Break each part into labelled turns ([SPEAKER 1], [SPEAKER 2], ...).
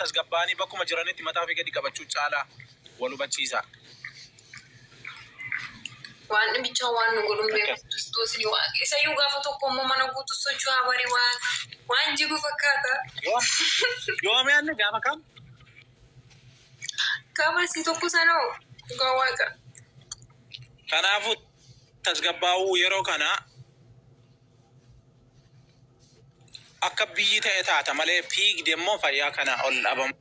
[SPEAKER 1] tasgabbaanii bakkuma jiranitti mataa ofii gadi qabachuu caalaa wal hubachiisa.
[SPEAKER 2] Waan bicha waan ngulum beekutus ni waan isa yu gaafa tokko immoo mana guutu sochuu habari waan jigu fakkaata.
[SPEAKER 1] Yoo mee'anne gaafa kam?
[SPEAKER 2] Kama si tokko sanoo gaawwaaka.
[SPEAKER 1] Kanaafuu tasgabbaa'uu yeroo kana akka biyyi ta'e taata malee fiigde immoo fayyaa kana ol dhabamu.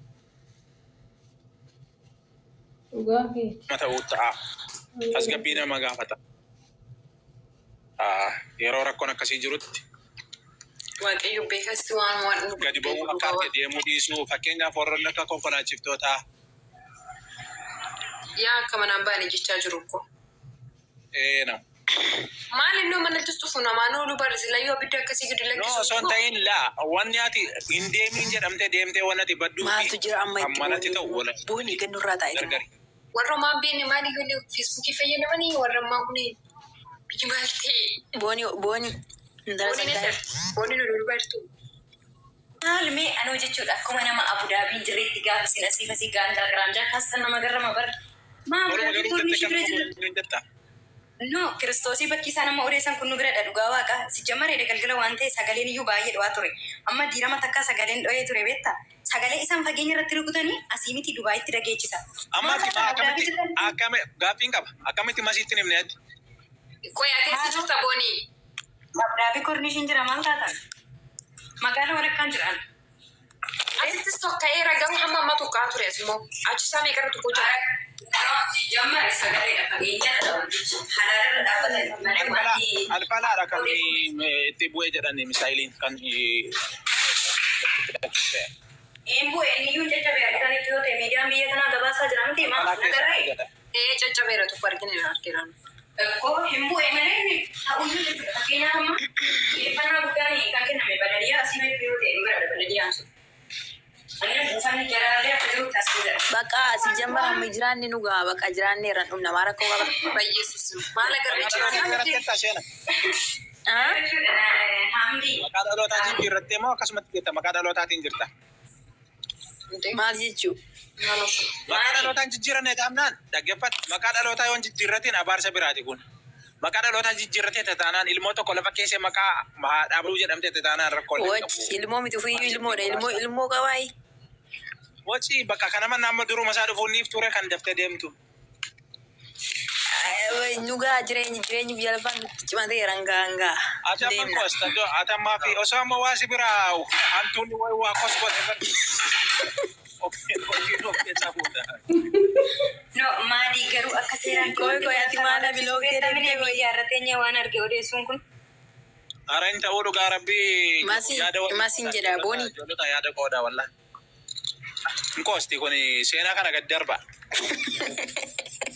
[SPEAKER 1] Ta'uu ta'a. Tasgabbii nama gaafata. Yeroo rakkoon akkasii jirutti.
[SPEAKER 2] Waaqayyo beekasti waan
[SPEAKER 1] gadi ba'uu akka deemuu dhiisuu fakkeenyaaf warroonni akka konkolaachiftoota.
[SPEAKER 2] Yaa akka manaan baane jechaa jiru ko.
[SPEAKER 1] No.
[SPEAKER 2] Maali no manatti stufu namaa noolu barreesse layyoo abidda akkasii gadi lakkisu.
[SPEAKER 1] No son ta'in laa wanni ati hin deemiin jedhamtee deemtee wanni ati badduu fi
[SPEAKER 3] maaltu jira amma
[SPEAKER 1] ammalatti ta'u wala.
[SPEAKER 3] Booni gannurraa taa'e.
[SPEAKER 2] Warra maan beene maali gole Facebookii fayyadamanii warra maan kuni biyyi maal ta'e.
[SPEAKER 3] Booni.
[SPEAKER 2] Booni nu dubartu.
[SPEAKER 4] Haalumee anoo jechuudha akkuma nama Abudaabiin jirreetti gaafa sin asii fasii gaandaa giraanjaa kaastan nama garrama bara. No, Kiristoosii bakki isaa nama odeessan kun nu bira dhugaa waaqa si jammareedha galgala waan ta'e sagaleen iyyuu baay'ee dhu'aa ture. Amma diirama takka sagaleen dho'ee ture beektaa? Sagalee isaan fageenya irratti rukutanii asii miti Dubaayitti dhageechisa.
[SPEAKER 1] Amma akkamitti gaaffiin qaba? Akkamitti masiitti himne ati?
[SPEAKER 2] Qoyaa keessa jirta boonii.
[SPEAKER 4] Abdaabii kornishiin jira maal taatan? Magaalaa walakkaan jiran.
[SPEAKER 2] Asittis tokka'ee ragaa hamma amma tokkaa ture asimoo achisaa meeqarra tokko jira.
[SPEAKER 4] Jammare sagalee fageenya halaala dhaabbatanii.
[SPEAKER 1] Alfalaadha kan itti bu'ee jedhani misaayiliin kan
[SPEAKER 4] bu'ee niyyuu jajjabee argitanitti yoo ta'e miidiyaan biyya kanaa gabaasaa jira miti maal nagarree?
[SPEAKER 2] Jajjabeera tokko argiran.
[SPEAKER 4] Koo hin bu'ee malee ta'uyyuu jechuudha fakkeenyaaf amma xiyyeeffannaa guddaan kan kenname badaliyaa asii beekuu yoo ta'e dhugaadha badaliyaan sun.
[SPEAKER 3] Bakka si jambara amma jiraanni nu gaa bakka jiraanni irraan dhumna maara koo qaba.
[SPEAKER 2] Yesus maal agarree jiraanni?
[SPEAKER 1] Maqaa dhalootatiin jirrattee moo akkasumatti jirta maqaa dhalootatiin jirta?
[SPEAKER 3] Maal jechuu?
[SPEAKER 1] Maqaa dhalootaan jijjiirannee taa'amnaan dhaggeeffatu maqaa dhalootaa yoo jijjiirratiin abaarsa biraati kun. Maqaa dhalootaa jijjiirratee taanaan ilmoo tokko lafa keessee maqaa dhaabuu jedhamtee taanaan rakkoo
[SPEAKER 3] qabu. Ilmoo miti fiiyyuu ilmoodha ilmoo qabaayi.
[SPEAKER 1] Wachi bakka kana manna amma duruma isaa dhufuuniif ture kan daftee deemtu.
[SPEAKER 3] Nugaa jireenyi biyya lafaan nutti cimatee rangaangaa.
[SPEAKER 1] Ati amma kosta ati ammaa fi osoo amma waa si biraa hantuunni waa kosbote.
[SPEAKER 4] No, maadii garuu akka seeraan
[SPEAKER 3] ati maala biloogee
[SPEAKER 4] deemee yaarratee waan arge odeessuun kun.
[SPEAKER 1] Araan ta'uu dhugaa rabbii
[SPEAKER 3] Masin jedha booni.
[SPEAKER 1] Ijoolota yaada qooda walla. Nkosti kun seenaa kana gad darba.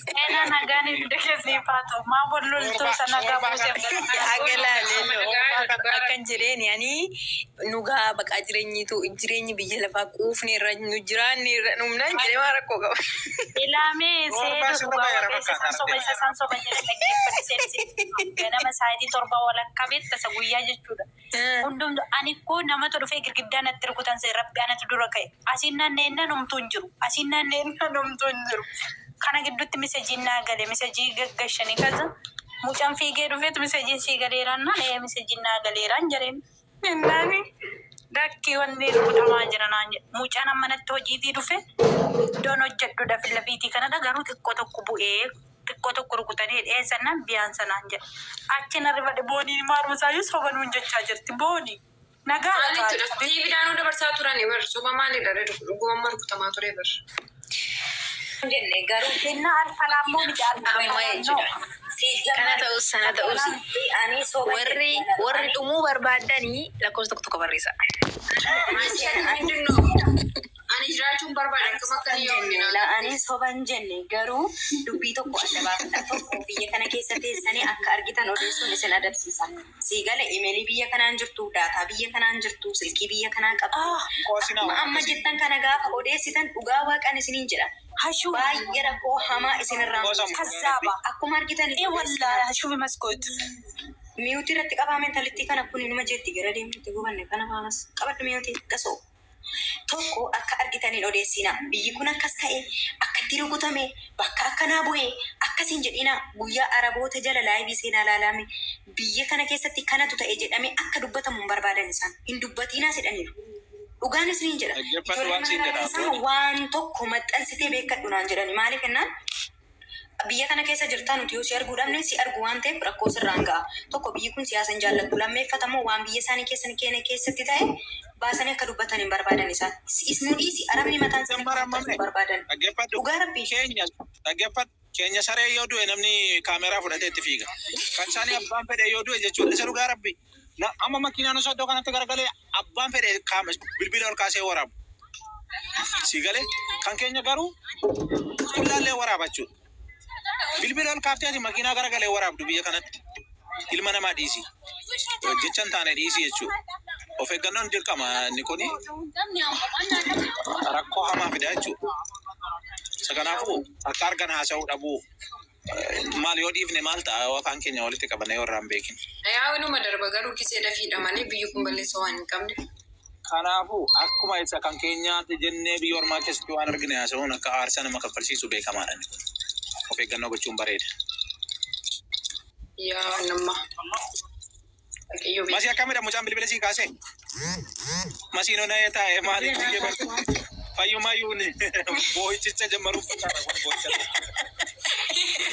[SPEAKER 5] Seenaa nagaan ibidda keessii faatu maa bolloltuu sana gabuusee
[SPEAKER 3] akkan jireeni ani nugaa bakka jireenyi biyya lafaa quufne irra nu jiraanne irra dhumnaan jedhee maa rakkoo qaba.
[SPEAKER 5] Ilaamee san soba jedhe dhaggeeffate ganama sa'aatii 7 walakkaa beektasa guyyaa jechuudha. Hundumtu ani koo namatu dhufee girgiddaa natti rukutan see rabbi anatu dura ka'e asiin naanneenna numtuu hin jiru. Kana gidduutti misejjiin naa galee misejjii gaggashanii kaza mucaan fiigee dhufeetu misejjiin sii galeeraan naan misejjiin naa galeeraan jedheen naani dakkii wanni rukutamaa jira naan jedhe mucaan amma natti hojiitii dhufe doon hojjedhu lafiitii kanadha garuu xiqqoo tokko bu'ee xiqqoo tokko rukutanii dheessannaan biyaan sanaan jedhe achi narrifadhe boonii maarmusaayyuu sobanuun jechaa jirti boonii. Nagaa
[SPEAKER 2] tiiviidhaan dabarsaa turanii bar soba maalidha dhuguma rukutamaa ture bar.
[SPEAKER 4] Garuu
[SPEAKER 5] kennaa alfalaammoo midhaan
[SPEAKER 3] kana ta'us sana ta'us warri dhumuu barbaadanii lakkoofsa tokko barreessa.
[SPEAKER 2] Ani jiraachuun barbaadan akkam akka
[SPEAKER 4] ani soban jenne garuu dubbii tokko adda baafadha tokko biyya kana keessa teessanii akka argitan odeessuun isin adabsiisa. Siigala imeelii biyya kanaan jirtu, daataa biyya kanaan jirtu, silkii biyya kanaan qabdu. Amma jettan kana gaafa odeessitan dhugaa waaqaan isiniin jedha. Baay'ee rakkoo hamaa isinirraa
[SPEAKER 5] kasaaba.
[SPEAKER 4] Akkuma argitan
[SPEAKER 5] wallaahi hashuufi maskootu.
[SPEAKER 4] Miyuutii irratti qabaa meentalittii kana kun inuma jeetti gara deemtutti gubanne kana faamas qabadhu miyuutii gasoo. Tokko akka argitaniin odeessina. Biyyi kun akkas ta'e, akkatti rukutame, bakka akkanaa bu'ee, akkasiin jedhina guyyaa Araboota jala laayivii seenaa laalame. Biyya kana keessatti kanatu ta'e jedhame akka dubbatamu hin barbaadan isaan. Hin dubbatiinaa jedhaniiru. Dhugaan isiniin jedha. Isaan waan tokko maxxansitee beekadhu naan jedhani. Maaliif jennaan? Biyya kana keessa jirtaa nuti yoo si arguu dhabne si argu waan ta'eef rakkoo sirraan ga'a. Tokko biyyi kun siyaasa hin jaallattu. Lammeeffatamoo waan biyya isaanii keessatti ta'e baasanii akka dubbatan hin barbaadan isaan. Isnu dhiisi arabni mataan isaanii hin barbaadan. Dhugaa rabbii.
[SPEAKER 1] Keenya saree yoo du'e namni kaameraa fudhatee itti fiiga. Kan isaanii abbaan fedhe yoo du'e jechuudha. Isa dhugaa rabbii. Amma makiinaan osoo iddoo kanatti garagalee abbaan fedhe bilbila ol kaasee waraabu. Si galee kan keenya garuu qullaallee waraabachuudha. Bilbila ol kaaftee ati makiinaa garagalee waraabdu biyya kanatti. Ilma namaa dhiisi. Jechaan taane dhiisi jechuudha. Of eeggannoon dirqama inni kuni rakkoo hamaa fida jechuudha. Isa kanaafuu akka argan haasa'uu dhabuu maal yoo dhiifne maal ta'a afaan keenya walitti qabannee warra hin beekin.
[SPEAKER 2] Yaa inuma darba garuu kisee dafiidha malee biyyi kun balleessa waan hin qabne.
[SPEAKER 1] Kanaafuu akkuma isa kan keenyaatti jennee biyya ormaa keessatti waan argine haasa'uun akka aarsaa nama kaffalchiisu beekamaadha. Of eeggannoo gochuun bareeda.
[SPEAKER 2] Yaa nama.
[SPEAKER 1] Masii akkamidha mucaan bilbila sii kaasee? Masiinoo na taa'e maaliif biyya bartu? Fayyumayyuun boo'ichicha jammaruuf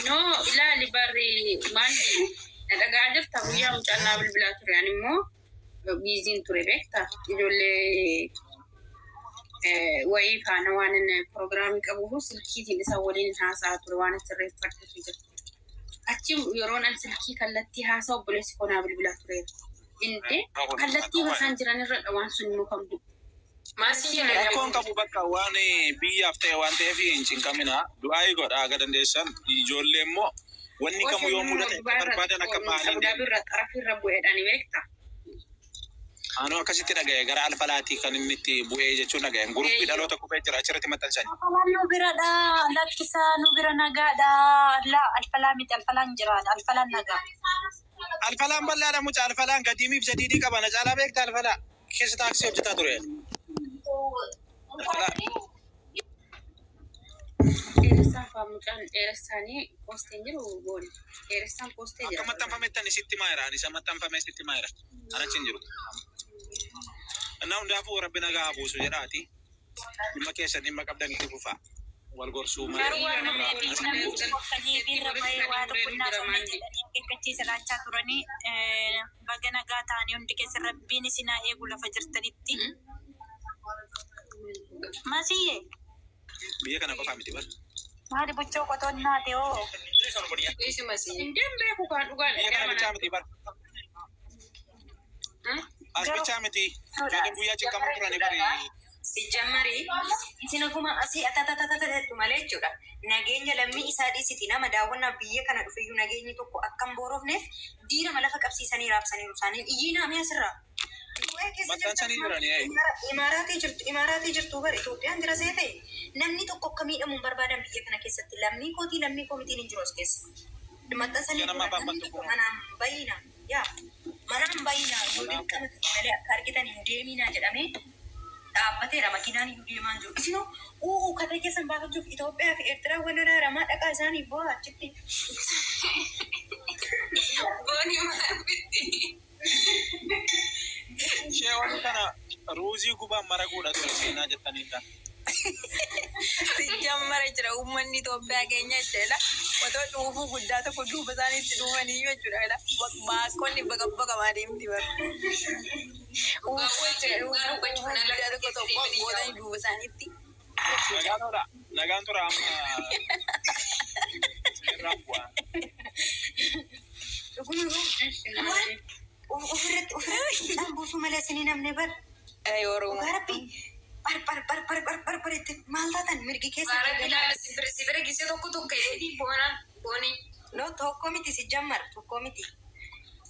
[SPEAKER 6] No, ilaali barri maali dhagaa jirta guyyaa mucaan naa bilbilaa ture ani immoo biiziin ture beekta ijoollee wayii faana waan proogiraamii qabuuf silkiitiin isa waliin haasa'aa ture waan sirreeffadhu jirtu. Achi yeroon an silkii kallattii haasa'u obboleessi koo naa bilbilaa ture. Indee kallattii isaan jiran irra waan sun immoo kan bu'u.
[SPEAKER 1] Rakkoon qabu bakka waan biyyaaf ta'e waan ta'eef hin cinqamina. Du'aa godhaa aga dandeessan ijoollee immoo wanni kamuu yoo mudate barbaadan akka maaliin. Anu akkasitti dhaga'e gara alfalaatii kan inni itti bu'ee jechuun dhaga'e. Guruppii dhaloota qubee jira achirratti maxxansanii.
[SPEAKER 5] Nu biradha lakkisa nu bira nagaadha. Alfalaa miti alfalaan jiraadha alfalaan nagaa.
[SPEAKER 1] Alfalaan bal'aadha mucaa alfalaan gadiimiif sadiidii qaba na caalaa beekta alfalaa keessa taaksii hojjetaa ture.
[SPEAKER 6] Dheeressaan fa'aa mucaan dheeressaanii poosteen jiru booni. Dheeressaan poostee jira.
[SPEAKER 1] Akka maxxanfamettani sitti maayira isa maxxanfamee sitti maayira anachi hin jiru. Innaa hundaafuu rabbi nagaa haa buusu jedhaati. Dhimma keessan dhimma qabdan itti fufaa. Wal gorsuu malee.
[SPEAKER 5] Baga nagaa ta'anii hundi keessa rabbiin isinaa eegu lafa jirtanitti. Masiyyee.
[SPEAKER 1] Biyya kana qofaa miti bara.
[SPEAKER 5] Maali buchoo qotoon naate hoo?
[SPEAKER 2] Isi masii.
[SPEAKER 6] Indeen beeku kan dhugaan.
[SPEAKER 1] Biyya kana bichaa miti bara. As bichaa miti. Joolleen guyyaa cinqamu turani bari.
[SPEAKER 4] Sijjammari isin ofuma asii atatatatatu malee jechuudha. Nageenya lammii isaa dhiisiti nama daawwannaa biyya kana dhufeyyuu nageenyi tokko akka hin boorofneef diirama lafa qabsiisanii raabsaniiru isaaniin iyyiinaa mi'a sirraa.
[SPEAKER 1] Maxxansanii jirani.
[SPEAKER 4] Imaaraatii jirtu bara Itoophiyaan jira see ta'e namni tokko akka miidhamu hin barbaadan biyya kana keessatti lammii kootii lammii koomitiin hin jiru as keessa. Maxxansanii manaan bayina yaa manaan bayina yoo dirqamatti malee akka argitan hin deeminaa jedhamee dhaabbateera makiinaan iyyuu deemaa jiru. Isinoo katee keessan baafachuuf Itoophiyaa fi Eertiraa wal ramaa dhaqaa isaanii boo achitti.
[SPEAKER 2] Booni maal bitti?
[SPEAKER 1] Sheewwan kana ruuzii gubaan maraguudha ture seenaa jettaniidha.
[SPEAKER 3] Sijjammara jira uummanni Itoophiyaa keenya jechuudha. Otoo dhuufuu guddaa tokko duuba isaaniitti dhuufanii jechuudha. Baaqonni baqa deemti bara. Uufuu jira guddaa tokko tokko boodanii duuba isaaniitti.
[SPEAKER 1] Nagaan tura amma seeraan bu'aa.
[SPEAKER 4] Ofirratti buusuu malee isinii namni bara.
[SPEAKER 3] Oromoo.
[SPEAKER 4] Garabbii barbareetti maal taatan mirgi keessa.
[SPEAKER 2] Sibira gisee tokko jedhii booni.
[SPEAKER 4] No tokko miti si jammar tokko miti.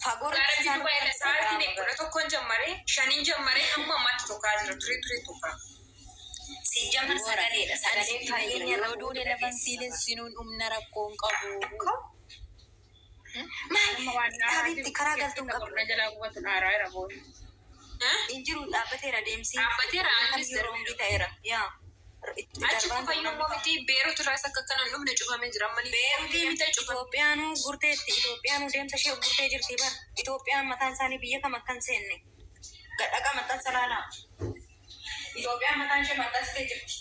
[SPEAKER 4] Fagoo
[SPEAKER 2] Gaara jiru baay'ina sa'aatiin kudha tokkoon jammaree shaniin jammaree amma ammaatti tokkaa jira ture tokkaa.
[SPEAKER 4] Si jammar sagaleedha sagaleen fageenya
[SPEAKER 3] Yeroo duudee lafan siilessinuun humna rakkoon qabu.
[SPEAKER 4] Maal? Habiibti karaa galtuun qabu.
[SPEAKER 6] Jalaa qubatu dhaaraa jira booni.
[SPEAKER 4] Injiru dhaabbateera deemsi.
[SPEAKER 2] Dhaabbateera, anis
[SPEAKER 4] yeroo hundi ta'eera. Yaa.
[SPEAKER 2] Achi qofa yommuu miti Beerut irraas akka kana dhumne cufamee jira malee.
[SPEAKER 4] Beerutii miti Itoophiyaanuu gurteetti. Itoophiyaanuu deemsa ishee gurtee jirti bara. Itoophiyaan mataan isaanii biyya kam akka hin seenne. Gadhaqa maxxansa laalaa. Itoophiyaan mataan ishee maxxansitee jirti.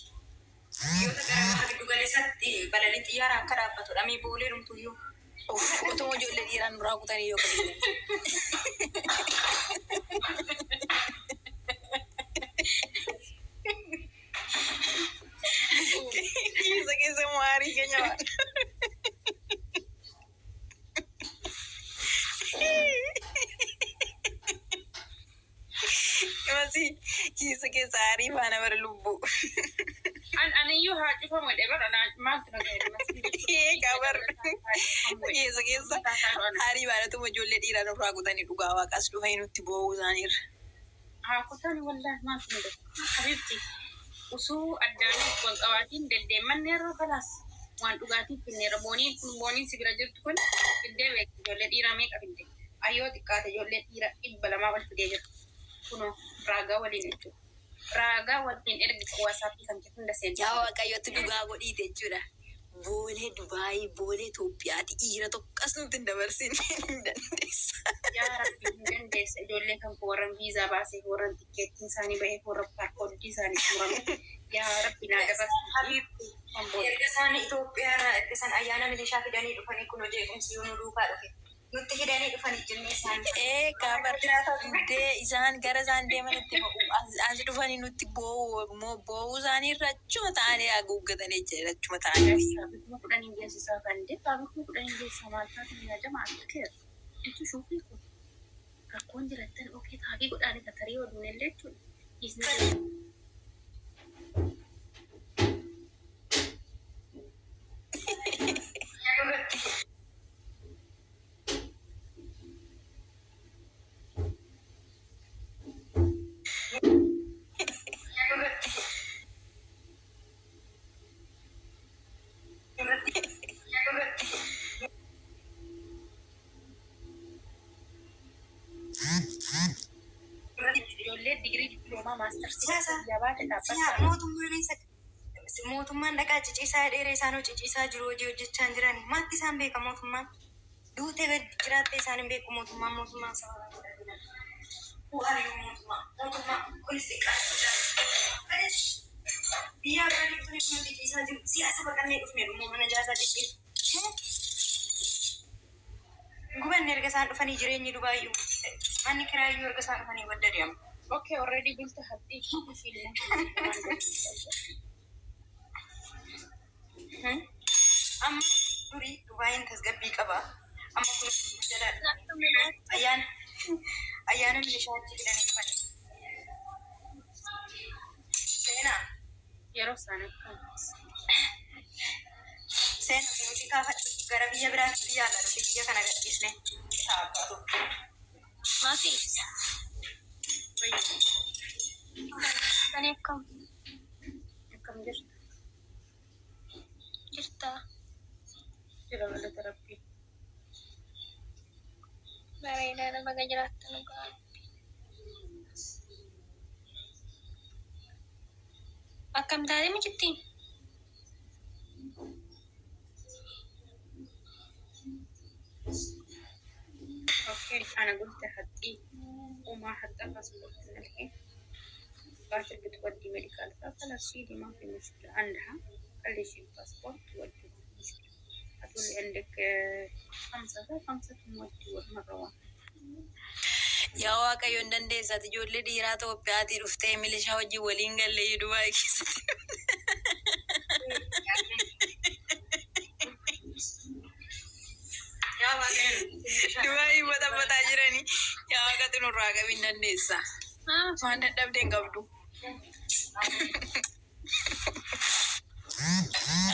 [SPEAKER 4] Biyyoota gara giddu galeessatti balalii xiyyaara akka dhaabbatudha. Mii boolee dhumtuyyuu.
[SPEAKER 3] Otoo ijoollee dhiiraan duraa kutanii yoo qabu. Keessa maarii keenya waan. Keessa aarii faana bara lubbuu.
[SPEAKER 6] Aniyyuu haa cufamu jedhee bara maaltu na
[SPEAKER 3] Keessa aarii faanatuma ijoollee dhiiraan duraa kutanii dhugaa waaqas dhufanii nutti boo'uu isaaniirra.
[SPEAKER 6] haa kutan wallahi maaltu na habibti. Usuu addaanii walqabaatiin deddeemanne irra kalaas waan dhugaatiif finneera booniin si bira jirtu kun fiddee beekti ijoollee dhiiraa meeqa fidde ayyoo xiqqaate ijoollee dhiira 200 ol fidee jira kunoo raagaa waliin jechuudha raagaa waliin ergi WhatsApp kan jedhu hunda seenaa
[SPEAKER 3] Yaa Waaqayyotti dhugaa godhiite jechuudha. Boolee Dubaayii, boolee Itoophiyaati dhiira tokkas nuti hin dabarsin hin dandeessa.
[SPEAKER 6] yaa rabbi hin dandeessa ijoollee kan warran viizaa baasee warran tikkeettiin isaanii bahee warran paarkoodii isaanii murame yaa rabbi naa dabarsi.
[SPEAKER 4] Erga isaan Itoophiyaarraa erga isaan ayyaana milishaa fidanii dhufanii kun hojii eegumsi nu duukaa dhufe. Nutti fidanii dhufanii jennee isaan.
[SPEAKER 3] Hundee isaan gara isaan deemanitti as dhufanii nutti boo'uu isaaniirra achuma ta'anii haguuggatanii jira achuma ta'anii.
[SPEAKER 6] Faabikuma kudhanii geessisaa kan dee faabikuma kudhanii geessisaa maal taatu ni yaajama akkeera. Itti shuufii kun rakkoon jirattan okee taagii godhaanii katarii waliin illee jechuudha. Ijoollee digirii diploomaa maastarsii yabaate dhaabbata.
[SPEAKER 4] Mootummaan dhaqaa ciciisaa dheeree isaan ciciisaa jiru hojii hojjechaa hin jirani. Maatti isaan beeka mootummaan. Duutee jiraattee isaan hin beeku mootummaan sababa. Bu'aariyyuu mootummaa kunis xiqqaa. Biyya biraan ibsuun ibsuun ciciisaa jiru. Siyaasa baqannee dhufnee dhummoo mana jaasaa ciciisu. Gubanni erga isaan dhufanii jireenyi Dubaayyuu. Manni kiraayyuu erga isaan dhufanii wadda deemu.
[SPEAKER 6] Okay, already built a happy
[SPEAKER 4] Amma durii Dubaayin tasgabbii qaba. Amma kun jalaadha. Ayyaana milishaa achi fidanii dhufani. Seenaa.
[SPEAKER 6] yeroo isaan akkam.
[SPEAKER 4] Seenaa nuti kaafadhu gara biyya biraatti yaalla nuti biyya kana gadhiisne. Taa'aatu.
[SPEAKER 5] Maatii. Kan akkam
[SPEAKER 6] jirtu
[SPEAKER 5] jirta.
[SPEAKER 6] jira galata rabbii.
[SPEAKER 5] Bareedaa nama jiraattan dhugaa. Akkam taatee mijittiin?
[SPEAKER 6] Okay, ana قلت حقي وما حتى فاصلت الحين قالت بتودي ميديكال فخلاص سيدي ما في مشكلة عندها خلي شيل باسبورت تودي ما في مشكلة هتقول لي عندك 5 تودي مرة واحدة.
[SPEAKER 3] Yaa Waaqayyo hin dandeessaati ijoollee dhiiraa Itoophiyaatii dhuftee milishaa hojii waliin gallee Dubaayii keessatti. Dubaayii baxabbataa jiranii yaa Waaqatu nurraa qabi hin dandeessa. Waan dadhabdee hin qabdu.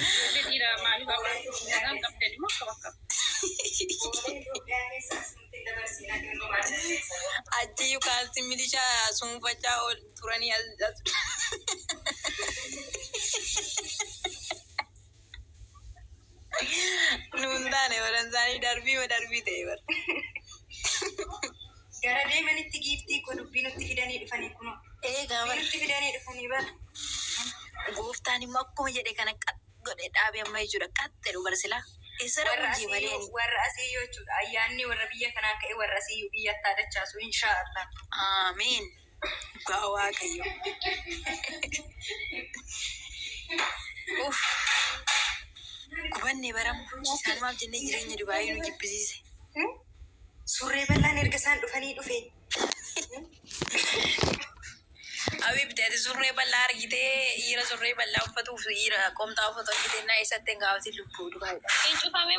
[SPEAKER 6] Ijoollee dhiiraa maaliif abbaan qabdanii moo akka
[SPEAKER 3] Achi yookaan milishaa suunfachaa ol turanii as. Nuun taane baran isaanii darbii ta'e bara.
[SPEAKER 4] Gara deemanitti giiftii koo dubbii nutti fidanii
[SPEAKER 3] bara.
[SPEAKER 4] Biirti fidanii dhufanii bara.
[SPEAKER 3] Gooftaan immoo akkuma jedhe kana godhe dhaabee amma jechuudha. Qaxxedhu bara silaa. Isarra hojii malee ni.
[SPEAKER 4] Warra asii jechuudha. Ayyaanni warra biyya kanaa ka'e warra asii biyya taadachaasu inshaallah.
[SPEAKER 3] Amiin. Dhugaa Waaqayyo. Uff. Gubanne baram. Isaanumaaf jennee jireenya Dubaayii nu jibbisiise.
[SPEAKER 4] Surree bal'aan erga isaan dhufanii dhufe.
[SPEAKER 3] Abi bitatti surree bal'aa argitee dhiira surree bal'aa uffatuuf dhiira qomxaa uffatu argitee naa eessatti hin gaafati lubbuu Dubaayii.
[SPEAKER 2] Hin cufamee